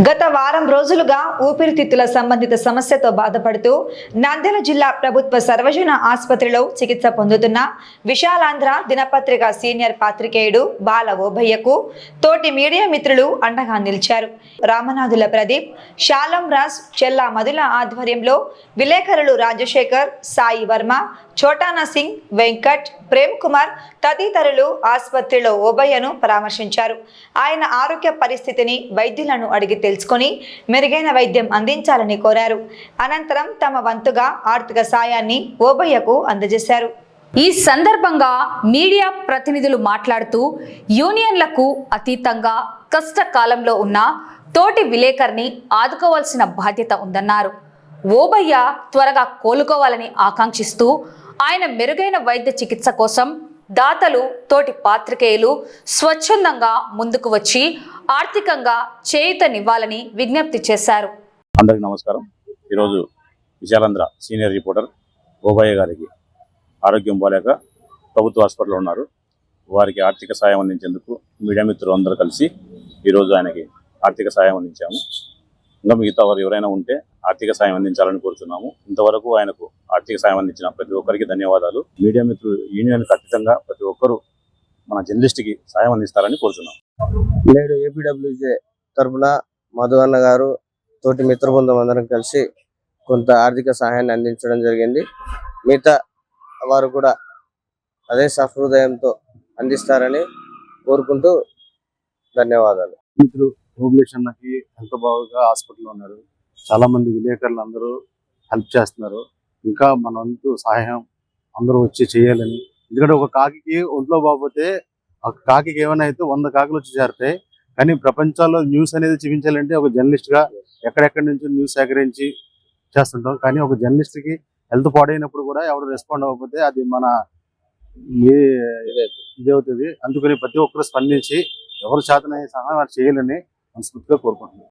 గత వారం రోజులుగా ఊపిరితిత్తుల సంబంధిత సమస్యతో బాధపడుతూ నంద్యాల జిల్లా ప్రభుత్వ సర్వజన ఆసుపత్రిలో చికిత్స పొందుతున్న విశాలాంధ్ర దినపత్రిక సీనియర్ పాత్రికేయుడు బాల ఓబయ్యకు తోటి మీడియా మిత్రులు అండగా నిలిచారు. రామనాథుల ప్రదీప్, శాలం రాజ్, చెల్లా మధుల ఆధ్వర్యంలో విలేకరులు రాజశేఖర్, సాయి వర్మ, చోటానా సింగ్, వెంకట్, ప్రేమ్ కుమార్ తదితరులు ఆసుపత్రిలో ఓబయ్యను పరామర్శించారు. ఆయన ఆరోగ్య పరిస్థితిని వైద్యులను అడిగి తెలుసుకొని మెరుగైన వైద్యం అందించాలని కోరారు. అనంతరం తమ వంతుగా ఆర్థిక సాయాన్ని ఓబయ్యకు అందజేశారు. ఈ సందర్భంగా మీడియా ప్రతినిధులు మాట్లాడుతూ యూనియన్లకు అతీతంగా కష్టకాలంలో ఉన్న తోటి విలేకరిని ఆదుకోవాల్సిన బాధ్యత ఉందన్నారు. ఓబయ్య త్వరగా కోలుకోవాలని ఆకాంక్షిస్తూ ఆయన మెరుగైన వైద్య చికిత్స కోసం దాతలు, తోటి పాత్రికేయులు స్వచ్ఛందంగా ముందుకు వచ్చి ఆర్థికంగా చేయూతనివ్వాలని విజ్ఞప్తి చేశారు. అందరికీ నమస్కారం. ఈరోజు విశాలాంధ్ర సీనియర్ రిపోర్టర్ ఓబయ్య గారికి ఆరోగ్యం బాలేక ప్రభుత్వ హాస్పిటల్లో ఉన్నారు. వారికి ఆర్థిక సాయం అందించేందుకు మీడియా మిత్రులు అందరూ కలిసి ఈరోజు ఆయనకి ఆర్థిక సాయం అందించాము. ఇంకా మిగతా వారు ఎవరైనా ఉంటే ఆర్థిక సాయం అందించాలని కోరుతున్నాము. ఇంతవరకు ఆయనకు ఆర్థిక సాయం అందించిన ప్రతి ఒక్కరికి ధన్యవాదాలు. మీడియా మిత్రులు యూనియన్కి అతీతంగా ప్రతి ఒక్కరూ మన జర్నలిస్ట్కి సాయం అందిస్తారని కోరుతున్నాం. నేడు ఏపీడబ్ల్యూజే తరఫున మధు అన్న గారు తోటి మిత్ర బృందం అందరం కలిసి కొంత ఆర్థిక సహాయాన్ని అందించడం జరిగింది. మిగతా వారు కూడా అదే సహృదయంతో అందిస్తారని కోరుకుంటూ ధన్యవాదాలు. మిత్రులు ఓబులేష్ అన్నకి హెల్త్ బాగా హాస్పిటల్లో ఉన్నారు. చాలా మంది విలేకరులు అందరూ హెల్ప్ చేస్తున్నారు. ఇంకా మన వంతు సహాయం అందరూ వచ్చి చేయాలని. ఎందుకంటే ఒక కాకి ఒంట్లో బాగోతే ఒక కాకి ఏమైనా అయితే 100 కాకులు వచ్చి చేరుతాయి. కానీ ప్రపంచంలో న్యూస్ అనేది చూపించాలంటే ఒక జర్నలిస్ట్ గా ఎక్కడెక్కడి నుంచి న్యూస్ సేకరించి చేస్తుంటాం. కానీ ఒక జర్నలిస్ట్ కి హెల్త్ పాడైనప్పుడు కూడా ఎవరు రెస్పాండ్ అవ్వకపోతే అది మన ఇదవుతుంది. అందుకని ప్రతి ఒక్కరు స్పందించి ఎవరు చేతనయ్యే సహాయం చేయాలని మనస్ఫూర్తిగా కోరుకుంటున్నాను.